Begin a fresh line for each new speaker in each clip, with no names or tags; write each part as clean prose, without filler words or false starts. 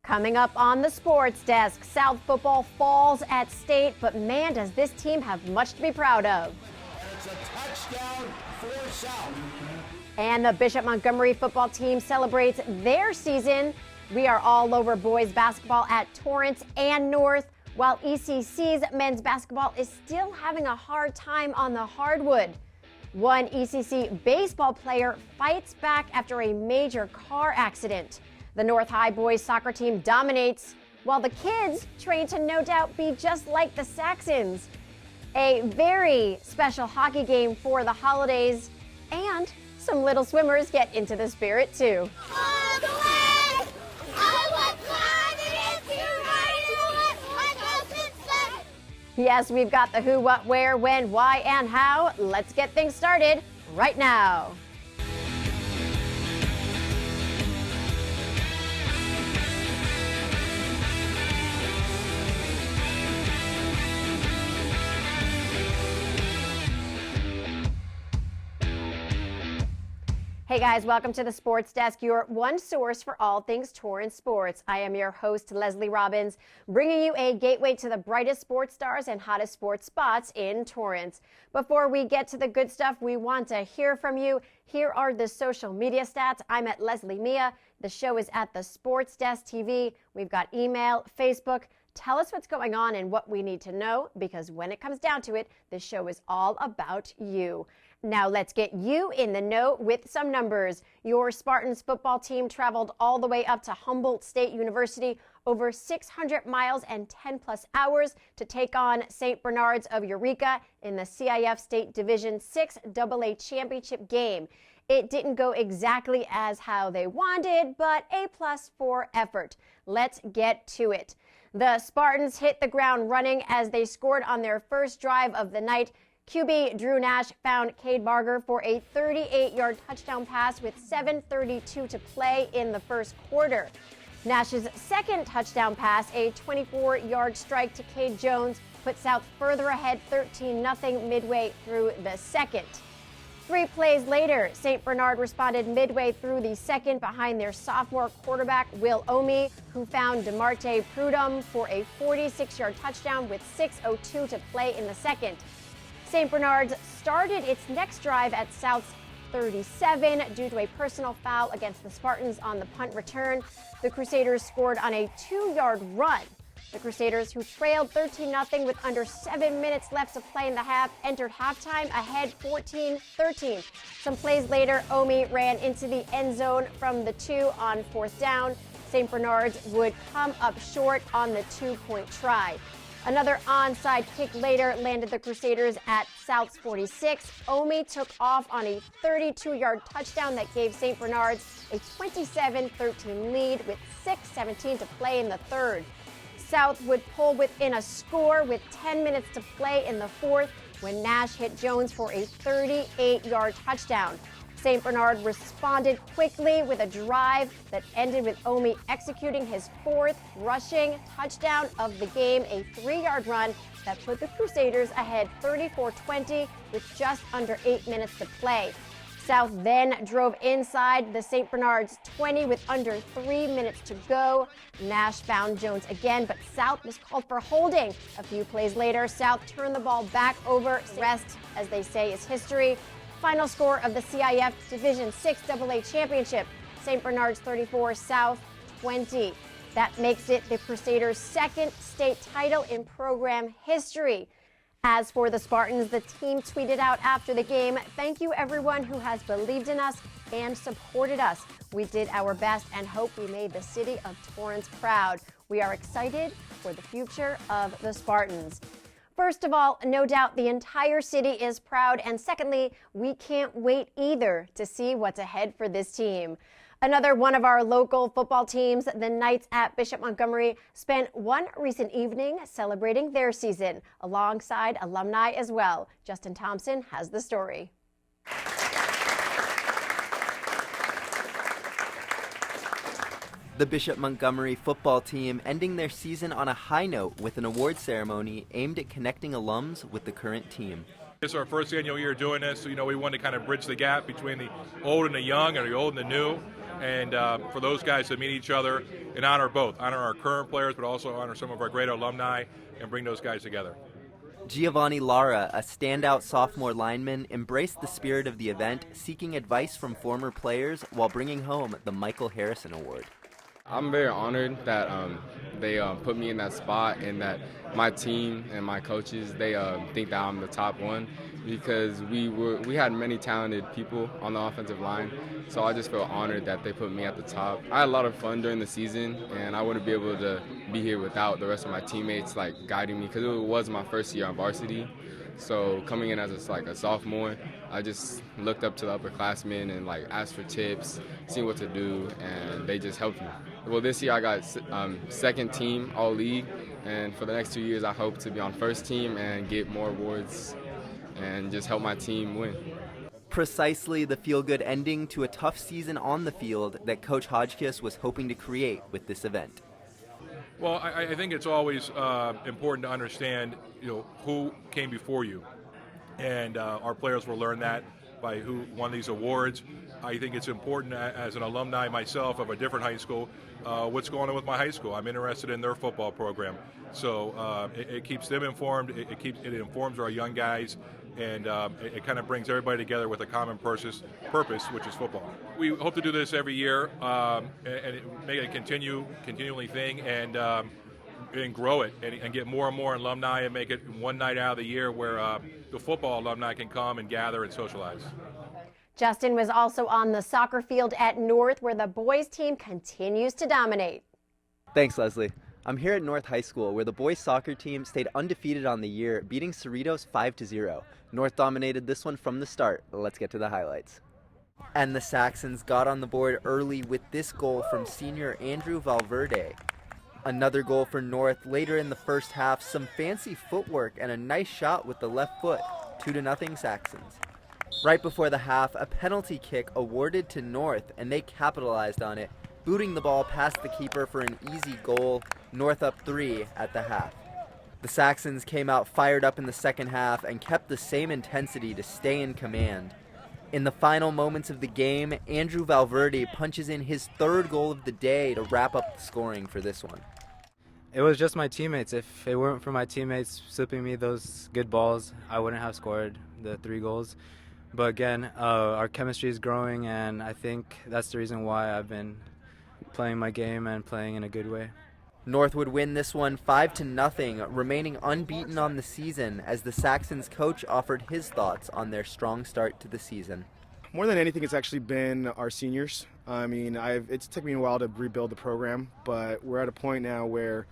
Coming up on the sports desk, South football falls at State, but man, does this team have much to be proud of.
It's a touchdown for South.
And the Bishop Montgomery football team celebrates their season. We are all over boys basketball at Torrance and North, while ECC's men's basketball is still having a hard time on the hardwood. One ECC baseball player fights back after a major car accident. The North High boys soccer team dominates, while the kids train to no doubt be just like the Saxons. A very special hockey game for the holidays, and some little swimmers get into the spirit too.
All the way! Oh, what fun it is to ride in the wet, like ocean sun!
Yes, we've got the who, what, where, when, why, and how. Let's get things started right now. Hey guys, welcome to the Sports Desk, your one source for all things Torrance sports. I am your host, Lesley Robbins, bringing you a gateway to the brightest sports stars and hottest sports spots in Torrance. Before we get to the good stuff, we want to hear from you. Here are the social media stats. I'm at Lesley Mia. The show is at the Sports Desk TV. We've got email, Facebook. Tell us what's going on and what we need to know, because when it comes down to it, this show is all about you. Now let's get you in the know with some numbers. Your Spartans football team traveled all the way up to Humboldt State University, over 600 miles and 10 plus hours to take on St. Bernard's of Eureka in the CIF State Division 6 AA championship game. It didn't go exactly as how they wanted, but A+ for effort. Let's get to it. The Spartans hit the ground running as they scored on their first drive of the night. QB Drew Nash found Cade Barger for a 38-yard touchdown pass with 7:32 to play in the first quarter. Nash's second touchdown pass, a 24-yard strike to Cade Jones, put South further ahead 13-0 midway through the second. 3 plays later, St. Bernard responded midway through the second behind their sophomore quarterback, Will Omi, who found DeMarte Prudhomme for a 46-yard touchdown with 6:02 to play in the second. St. Bernard's started its next drive at South's 37 due to a personal foul against the Spartans on the punt return. The Crusaders scored on a 2-yard run. The Crusaders, who trailed 13-0 with under 7 minutes left to play in the half, entered halftime ahead 14-13. Some plays later, Omi ran into the end zone from the 2 on 4th down. St. Bernard's would come up short on the 2-point try. Another onside kick later landed the Crusaders at South's 46. Omi took off on a 32-yard touchdown that gave St. Bernard's a 27-13 lead with 6:17 to play in the third. South would pull within a score with 10 minutes to play in the fourth when Nash hit Jones for a 38-yard touchdown. St. Bernard responded quickly with a drive that ended with Omi executing his 4th rushing touchdown of the game, a 3-yard run that put the Crusaders ahead 34-20 with just under 8 minutes to play. South then drove inside the St. Bernard's 20 with under 3 minutes to go. Nash found Jones again, but South was called for holding. A few plays later, South turned the ball back over. Rest, as they say, is history. Final score of the CIF Division 6 AA Championship, St. Bernard's 34, South 20. That makes it the Crusaders' second state title in program history. As for the Spartans, the team tweeted out after the game, "Thank you everyone who has believed in us and supported us. We did our best and hope we made the city of Torrance proud. We are excited for the future of the Spartans." First of all, no doubt the entire city is proud, and secondly, we can't wait either to see what's ahead for this team. Another one of our local football teams, the Knights at Bishop Montgomery, spent one recent evening celebrating their season, alongside alumni as well. Justin Thompson has the story.
The Bishop Montgomery football team ending their season on a high note with an award ceremony aimed at connecting alums with the current team.
It's our first annual year doing this, so we wanted to kind of bridge the gap between the old and the young, or the old and the new. and for those guys to meet each other and honor both, honor our current players, but also honor some of our great alumni and bring those guys together.
Giovanni Lara, a standout sophomore lineman, embraced the spirit of the event, seeking advice from former players while bringing home the Michael Harrison Award.
I'm very honored that they put me in that spot and that my team and my coaches, they think that I'm the top one, because we had many talented people on the offensive line, so I just feel honored that they put me at the top. I had a lot of fun during the season, and I wouldn't be able to be here without the rest of my teammates guiding me, because it was my first year on varsity. So coming in as a sophomore, I just looked up to the upperclassmen and asked for tips, seeing what to do, and they just helped me. Well, this year I got second team all league, and for the next 2 years I hope to be on first team and get more awards and just help my team win.
Precisely the feel-good ending to a tough season on the field that Coach Hodgkiss was hoping to create with this event.
Well, I think it's always important to understand, who came before you, and our players will learn that by who won these awards. I think it's important as an alumni myself of a different high school, what's going on with my high school. I'm interested in their football program, so it keeps them informed. It informs our young guys, and it kind of brings everybody together with a common purpose, which is football. We hope to do this every year and make it a continually thing, and grow it and get more and more alumni and make it one night out of the year where the football alumni can come and gather and socialize.
Justin was also on the soccer field at North, where the boys team continues to dominate.
Thanks, Lesley. I'm here at North High School, where the boys soccer team stayed undefeated on the year, beating Cerritos 5-0. North dominated this one from the start. Let's get to the highlights. And the Saxons got on the board early with this goal from senior Andrew Valverde. Another goal for North later in the first half, some fancy footwork and a nice shot with the left foot, 2-0 Saxons. Right before the half, a penalty kick awarded to North, and they capitalized on it, booting the ball past the keeper for an easy goal, North up 3 at the half. The Saxons came out fired up in the second half and kept the same intensity to stay in command. In the final moments of the game, Andrew Valverde punches in his third goal of the day to wrap up the scoring for this one.
It was just my teammates. If it weren't for my teammates slipping me those good balls, I wouldn't have scored the 3 goals. But again, our chemistry is growing, and I think that's the reason why I've been playing my game and playing in a good way.
North would win this one 5-0, remaining unbeaten on the season as the Saxons coach offered his thoughts on their strong start to the season.
More than anything, it's actually been our seniors. I mean, it's taken me a while to rebuild the program, but we're at a point now where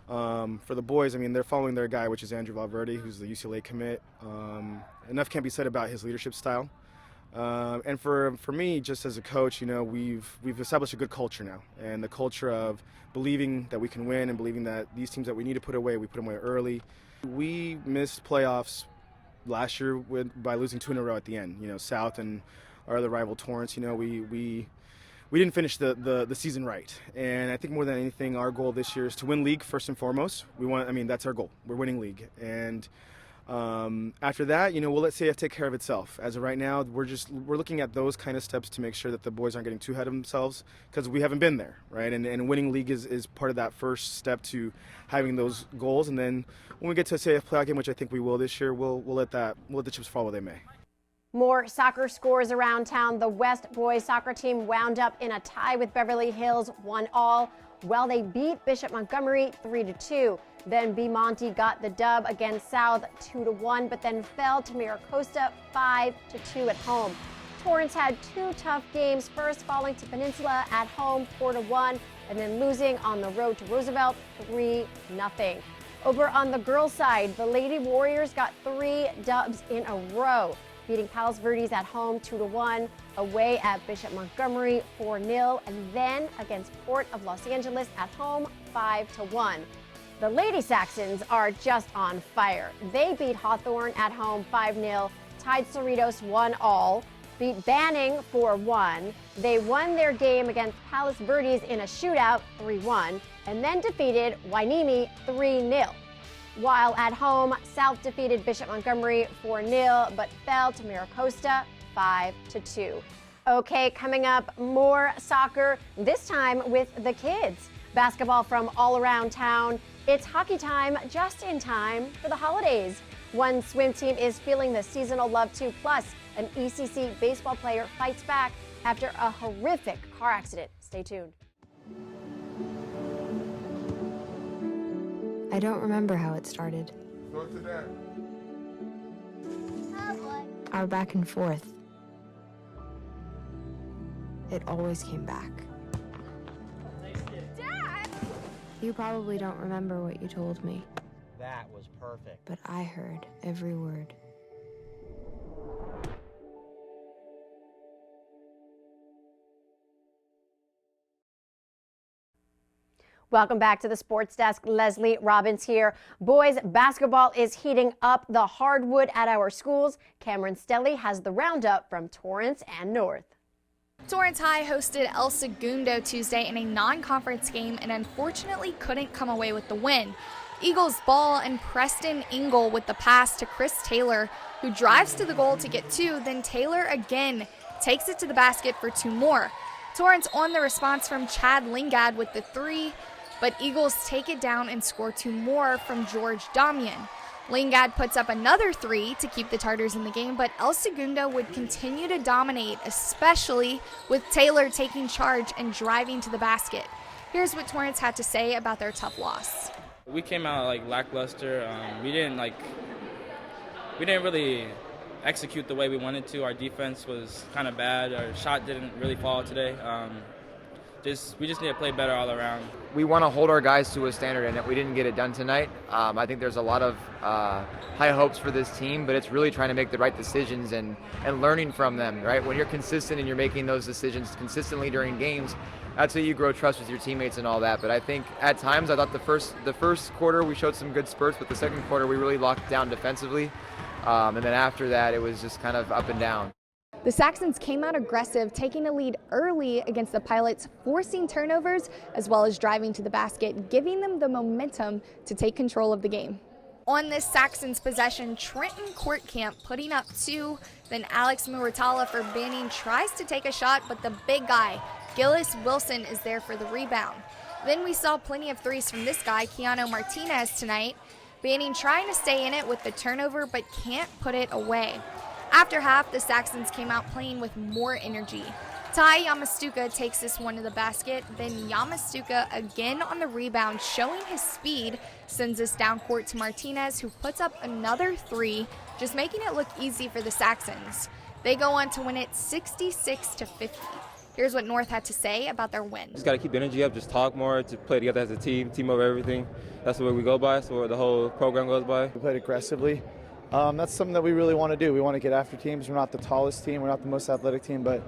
for the boys, I mean, they're following their guy, which is Andrew Valverde, who's the UCLA commit. Enough can't be said about his leadership style. And for me, just as a coach, we've established a good culture now, and the culture of believing that we can win and believing that these teams that we need to put away, we put them away early. We missed playoffs last year by losing 2 in a row at the end. South and our other rival Torrance. We didn't finish the season right, and I think more than anything, our goal this year is to win league first and foremost. That's our goal. We're winning league, and after that, we'll let CIF take care of itself. As of right now, we're looking at those kind of steps to make sure that the boys aren't getting too ahead of themselves, because we haven't been there, right? And winning league is part of that first step to having those goals. And then when we get to a CIF playoff game, which I think we will this year, we'll let the chips fall where they may.
More soccer scores around town. The West boys soccer team wound up in a tie with Beverly Hills 1-1. Well, they beat Bishop Montgomery 3-2. Then B. Monty got the dub against South 2-1, but then fell to Miracosta 5-2 at home. Torrance had 2 tough games, first falling to Peninsula at home 4-1, and then losing on the road to Roosevelt 3-0. Over on the girls' side, the Lady Warriors got 3 dubs in a row, beating Palos Verdes at home 2-1, away at Bishop Montgomery 4-0, and then against Port of Los Angeles at home 5-1. The Lady Saxons are just on fire. They beat Hawthorne at home 5-0, tied Cerritos 1-1, beat Banning 4-1. They won their game against Palos Verdes in a shootout 3-1, and then defeated Wainimi 3-0. While at home, South defeated Bishop Montgomery 4-0, but fell to Miracosta 5-2. Okay, coming up, more soccer, this time with the kids. Basketball from all around town. It's hockey time just in time for the holidays. One swim team is feeling the seasonal love too. Plus, an ECC baseball player fights back after a horrific car accident. Stay tuned.
I don't remember how it started.
Go to that.
Our back and forth. It always came back.
Dad!
You probably don't remember what you told me,
That was perfect.
but I heard every word.
Welcome back to the Sports Desk. Lesley Robbins here. Boys basketball is heating up the hardwood at our schools. Cameron Stelly has the roundup from Torrance and North.
Torrance High hosted El Segundo Tuesday in a non-conference game and unfortunately couldn't come away with the win. Eagles ball and Preston Ingle with the pass to Chris Taylor, who drives to the goal to get two, then Taylor again takes it to the basket for two more. Torrance on the response from Chad Lingad with the three, but Eagles take it down and score two more from George Damian. Lingad puts up another three to keep the Tartars in the game, but El Segundo would continue to dominate, especially with Taylor taking charge and driving to the basket. Here's what Torrance had to say about their tough loss.
We came out lackluster. We didn't really execute the way we wanted to. Our defense was kind of bad. Our shot didn't really fall today. We just need to play better all around.
We want to hold our guys to a standard, and we didn't get it done tonight. I think there's a lot of high hopes for this team, but it's really trying to make the right decisions and learning from them, right? When you're consistent and you're making those decisions consistently during games, that's how you grow trust with your teammates and all that. But I think at times, I thought the first quarter we showed some good spurts, but the second quarter we really locked down defensively. And then after that, it was just kind of up and down.
The Saxons came out aggressive, taking a lead early against the Pilots, forcing turnovers as well as driving to the basket, giving them the momentum to take control of the game. On this Saxons possession, Trenton Courtcamp putting up two, then Alex Muratala for Banning tries to take a shot, but the big guy, Gillis Wilson, is there for the rebound. Then we saw plenty of threes from this guy, Keanu Martinez, tonight. Banning trying to stay in it with the turnover, but can't put it away. After half, the Saxons came out playing with more energy. Ty Yamastuka takes this one to the basket, then Yamastuka again on the rebound, showing his speed, sends this down court to Martinez, who puts up another three, just making it look easy for the Saxons. They go on to win it 66-50. Here's what North had to say about their win.
Just got to keep the energy up, just talk more, to play together as a team over everything. That's what we go by, that's what the whole program goes by.
We played aggressively. That's something that we really want to do. We want to get after teams. We're not the tallest team, we're not the most athletic team, but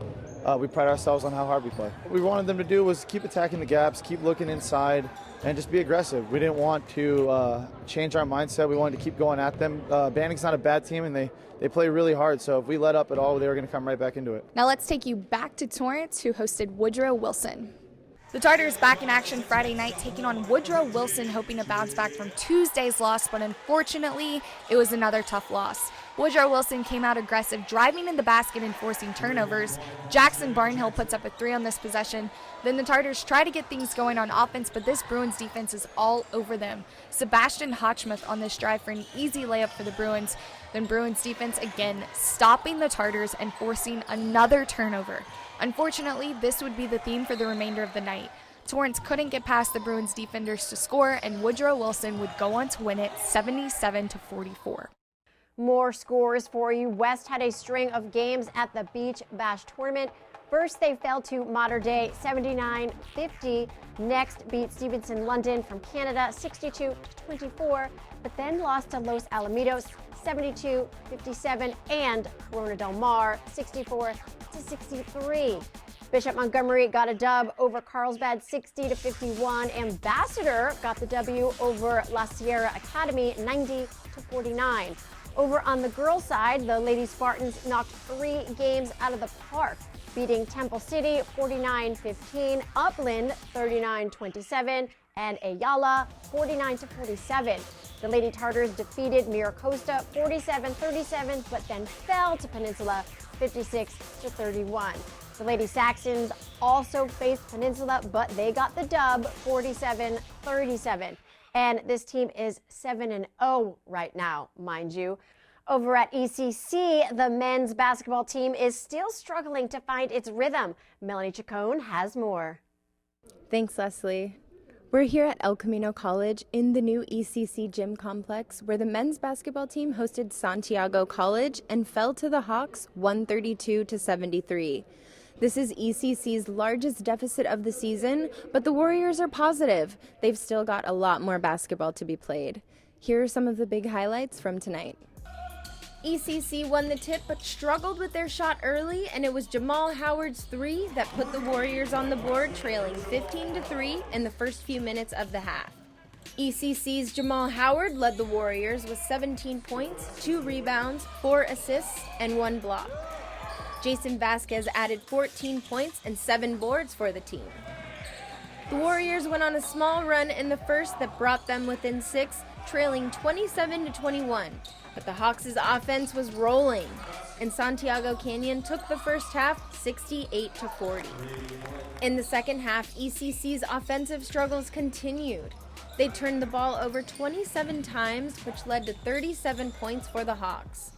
we pride ourselves on how hard we play. What we wanted them to do was keep attacking the gaps, keep looking inside, and just be aggressive. We didn't want to change our mindset. We wanted to keep going at them. Banning's not a bad team, and they play really hard, so if we let up at all, they were going to come right back into it.
Now let's take you back to Torrance, who hosted Woodrow Wilson. The Tartars back in action Friday night, taking on Woodrow Wilson, hoping to bounce back from Tuesday's loss, but unfortunately, it was another tough loss. Woodrow Wilson came out aggressive, driving in the basket and forcing turnovers. Jackson Barnhill puts up a three on this possession. Then the Tartars try to get things going on offense, but this Bruins defense is all over them. Sebastian Hotchmuth on this drive for an easy layup for the Bruins. Then Bruins defense again stopping the Tartars and forcing another turnover. Unfortunately, this would be the theme for the remainder of the night. Torrance couldn't get past the Bruins defenders to score, and Woodrow Wilson would go on to win it 77-44.
More scores for you. West had a string of games at the Beach Bash tournament. First, they fell to Mater Dei 79-50. Next, beat Stevenson London from Canada 62-24, but then lost to Los Alamitos 72-57 and Corona Del Mar 64-63. Bishop Montgomery got a dub over Carlsbad 60-51. Ambassador got the W over La Sierra Academy 90-49. Over on the girls' side, the Lady Spartans knocked 3 games out of the park, beating Temple City 49-15, Upland 39-27, and Ayala 49-47. The Lady Tartars defeated Miracosta 47-37, but then fell to Peninsula 56-31. The Lady Saxons also faced Peninsula, but they got the dub 47-37. And this team is 7-0 right now, mind you. Over at ECC, the men's basketball team is still struggling to find its rhythm. Melanie Chacon has more.
Thanks, Lesley. We're here at El Camino College in the new ECC gym complex where the men's basketball team hosted Santiago College and fell to the Hawks 132-73. This is ECC's largest deficit of the season, but the Warriors are positive. They've still got a lot more basketball to be played. Here are some of the big highlights from tonight. ECC won the tip but struggled with their shot early, and it was Jamal Howard's three that put the Warriors on the board, trailing 15-3 in the first few minutes of the half. ECC's Jamal Howard led the Warriors with 17 points, 2 rebounds, 4 assists, and 1 block. Jason Vasquez added 14 points and 7 boards for the team. The Warriors went on a small run in the first that brought them within 6, trailing 27-21. But the Hawks' offense was rolling, and Santiago Canyon took the first half 68-40. In the second half, ECC's offensive struggles continued. They turned the ball over 27 times, which led to 37 points for the Hawks.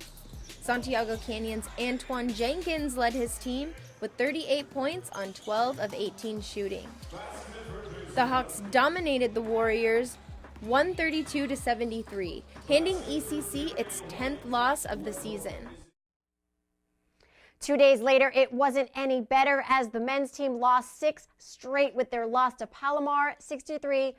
Santiago Canyon's Antoine Jenkins led his team with 38 points on 12 of 18 shooting. The Hawks dominated the Warriors 132-73, handing ECC its 10th loss of the season.
2 days later, it wasn't any better as the men's team lost 6 straight with their loss to Palomar 63-48.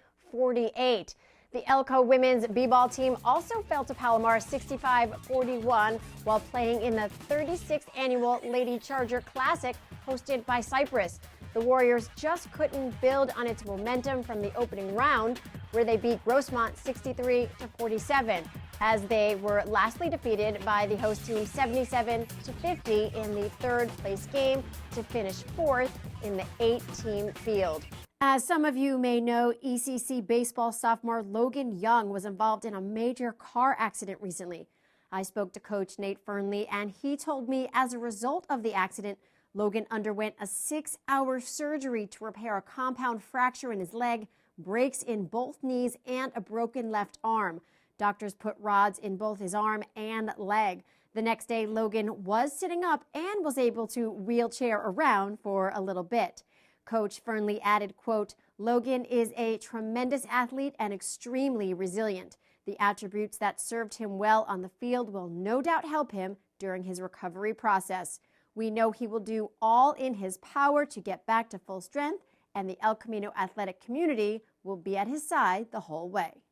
The Elko women's b-ball team also fell to Palomar 65-41 while playing in the 36th annual Lady Charger Classic hosted by Cyprus. The Warriors just couldn't build on its momentum from the opening round, where they beat Grossmont 63-47, as they were lastly defeated by the host team 77-50 in the third place game to finish 4th in the 8-team field. As some of you may know, ECC baseball sophomore Logan Young was involved in a major car accident recently. I spoke to Coach Nate Fernley, and he told me as a result of the accident, Logan underwent a 6-hour surgery to repair a compound fracture in his leg, breaks in both knees, and a broken left arm. Doctors put rods in both his arm and leg. The next day, Logan was sitting up and was able to wheelchair around for a little bit. Coach Fernley added, quote, "Logan is a tremendous athlete and extremely resilient. The attributes that served him well on the field will no doubt help him during his recovery process. We know he will do all in his power to get back to full strength, and the El Camino athletic community will be at his side the whole way."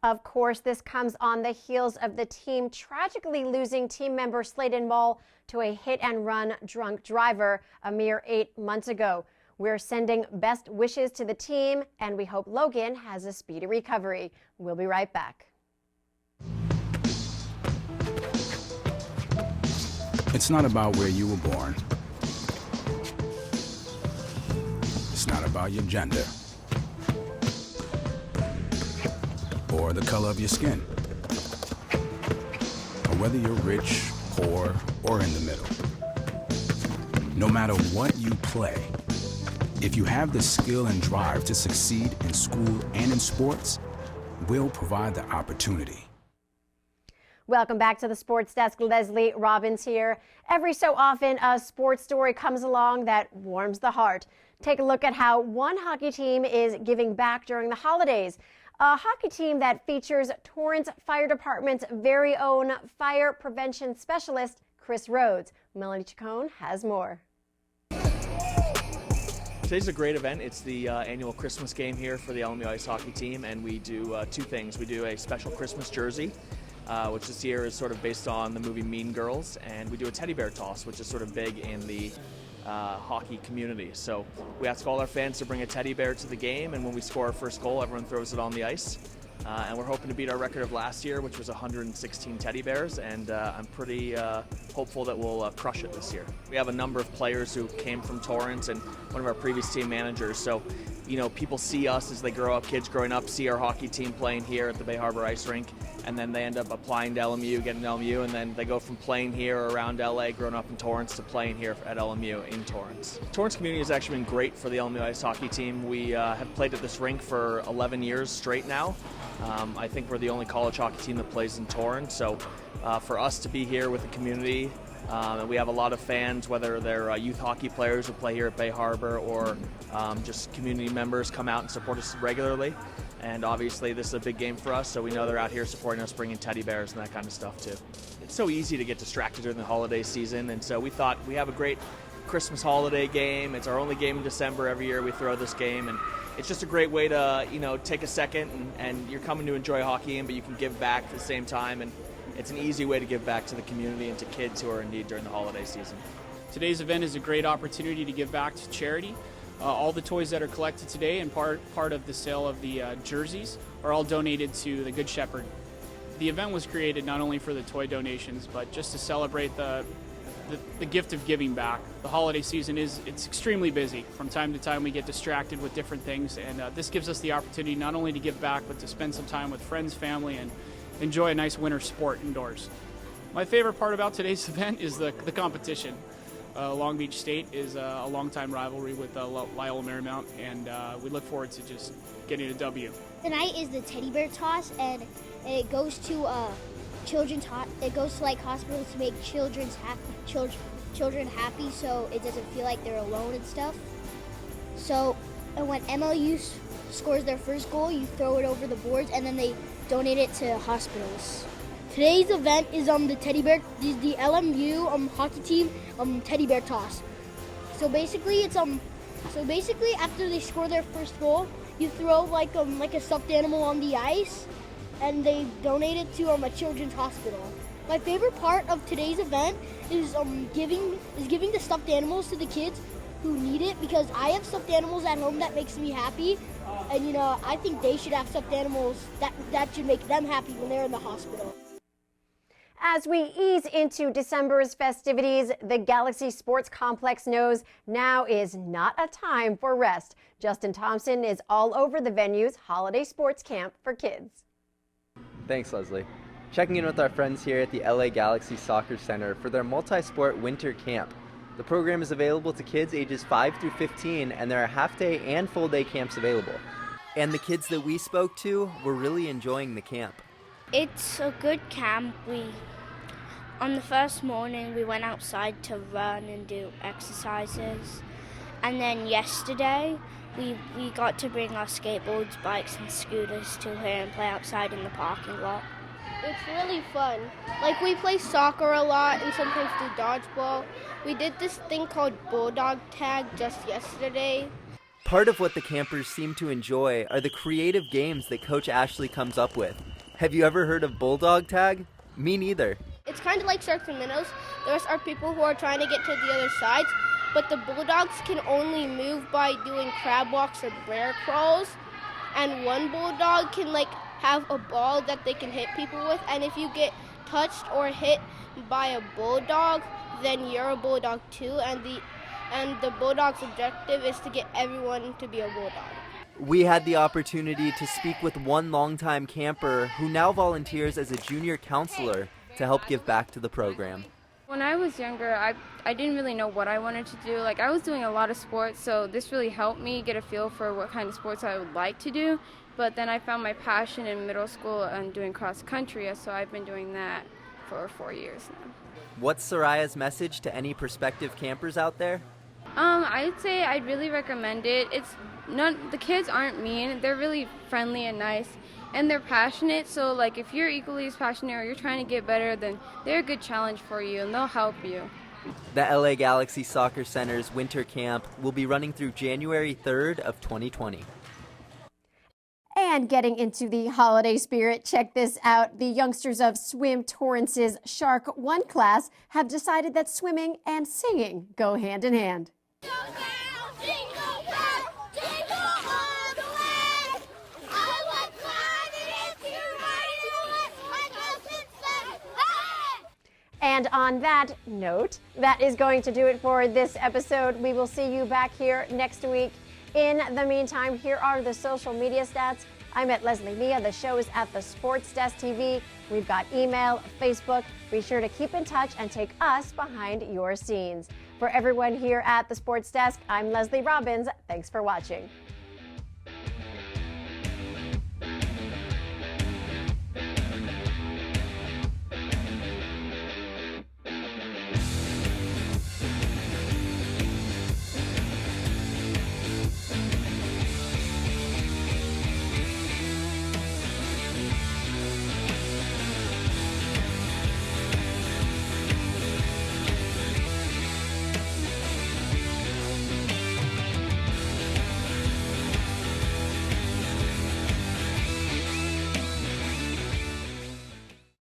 Of course, this comes on the heels of the team tragically losing team member Sladen Ball to a hit-and-run drunk driver a mere 8 months ago. We're sending best wishes to the team, and we hope Logan has a speedy recovery. We'll be right back.
It's not about where you were born. It's not about your gender or the color of your skin, or whether you're rich, poor, or in the middle. No matter what you play, if you have the skill and drive to succeed in school and in sports, we'll provide the opportunity.
Welcome back to the Sports Desk. Lesley Robbins here. Every so often, a sports story comes along that warms the heart. Take a look at how one hockey team is giving back during the holidays. A hockey team that features Torrance Fire Department's very own fire prevention specialist, Chris Rhodes. Melanie Chacon has more.
Today's a great event. It's the annual Christmas game here for the LMU ice hockey team, and we do 2 things. We do a special Christmas jersey, which this year is sort of based on the movie Mean Girls, and we do a teddy bear toss, which is sort of big in the hockey community. So we ask all our fans to bring a teddy bear to the game, and when we score our first goal, everyone throws it on the ice. And we're hoping to beat our record of last year, which was 116 teddy bears, and I'm pretty hopeful that we'll crush it this year. We have a number of players who came from Torrance and one of our previous team managers, so people see us as they grow up, kids growing up see our hockey team playing here at the Bay Harbor Ice Rink, and then they end up applying to LMU, getting to LMU, and then they go from playing here around LA, growing up in Torrance, to playing here at LMU in Torrance. Torrance community has actually been great for the LMU ice hockey team. We have played at this rink for 11 years straight now. I think we're the only college hockey team that plays in Torrance, so for us to be here with the community, and we have a lot of fans, whether they're youth hockey players who play here at Bay Harbor or just community members come out and support us regularly. And obviously this is a big game for us, so we know they're out here supporting us, bringing teddy bears and that kind of stuff too. It's so easy to get distracted during the holiday season, and so we thought we have a great Christmas holiday game. It's our only game in December. Every year we throw this game, and it's just a great way to take a second and you're coming to enjoy a hockey game, but you can give back at the same time, and it's an easy way to give back to the community and to kids who are in need during the holiday season.
Today's event is a great opportunity to give back to charity. All the toys that are collected today and part of the sale of the jerseys are all donated to the Good Shepherd. The event was created not only for the toy donations, but just to celebrate the gift of giving back. The holiday season it's extremely busy. From time to time we get distracted with different things, and this gives us the opportunity not only to give back, but to spend some time with friends, family, and enjoy a nice winter sport indoors. My favorite part about today's event is the competition. Long Beach State is a longtime rivalry with Loyola Marymount, and we look forward to just getting a W.
Tonight is the teddy bear toss, and it goes to it goes to like hospitals to make children happy, so it doesn't feel like they're alone and stuff. So, and when MLU scores their first goal, you throw it over the boards, and then they donate it to hospitals. Today's event is the teddy bear, the LMU hockey team teddy bear toss. So basically after they score their first goal, you throw like a stuffed animal on the ice, and they donate it to a children's hospital. My favorite part of today's event is giving the stuffed animals to the kids who need it, because I have stuffed animals at home that makes me happy, and I think they should have stuffed animals that should make them happy when they're in the hospital.
As we ease into December's festivities, the Galaxy Sports Complex knows now is not a time for rest. Justin Thompson is all over the venue's holiday sports camp for kids.
Thanks, Lesley. Checking in with our friends here at the LA Galaxy Soccer Center for their multi-sport winter camp. The program is available to kids ages 5 through 15, and there are half-day and full-day camps available. And the kids that we spoke to were really enjoying the camp.
It's a good camp. On the first morning, we went outside to run and do exercises. And then yesterday, we got to bring our skateboards, bikes, and scooters to here and play outside in the parking lot.
It's really fun. Like, we play soccer a lot and sometimes do dodgeball. We did this thing called bulldog tag just yesterday.
Part of what the campers seem to enjoy are the creative games that Coach Ashley comes up with. Have you ever heard of bulldog tag? Me neither.
It's kind of like sharks and minnows. There are people who are trying to get to the other sides, but the bulldogs can only move by doing crab walks or bear crawls. And one bulldog can have a ball that they can hit people with, and if you get touched or hit by a bulldog, then you're a bulldog too, and the bulldog's objective is to get everyone to be a bulldog.
We had the opportunity to speak with one longtime camper who now volunteers as a junior counselor to help give back to the program.
When I was younger, I didn't really know what I wanted to do. I was doing a lot of sports, so this really helped me get a feel for what kind of sports I would like to do. But then I found my passion in middle school and doing cross country, so I've been doing that for 4 years now.
What's Soraya's message to any prospective campers out there?
I'd say I'd really recommend it. The kids aren't mean. They're really friendly and nice, and they're passionate. So if you're equally as passionate or you're trying to get better, then they're a good challenge for you and they'll help you.
The LA Galaxy Soccer Center's winter camp will be running through January 3rd of 2020.
And getting into the holiday spirit, check this out. The youngsters of Swim Torrance's Shark 1 class have decided that swimming and singing go hand in hand. And on that note, that is going to do it for this episode. We will see you back here next week. In the meantime, here are the social media stats. I'm at Lesley Mia. The show is at the SportsDesk TV. We've got email, Facebook. Be sure to keep in touch and take us behind your scenes. For everyone here at the Sports Desk, I'm Lesley Robbins. Thanks for watching.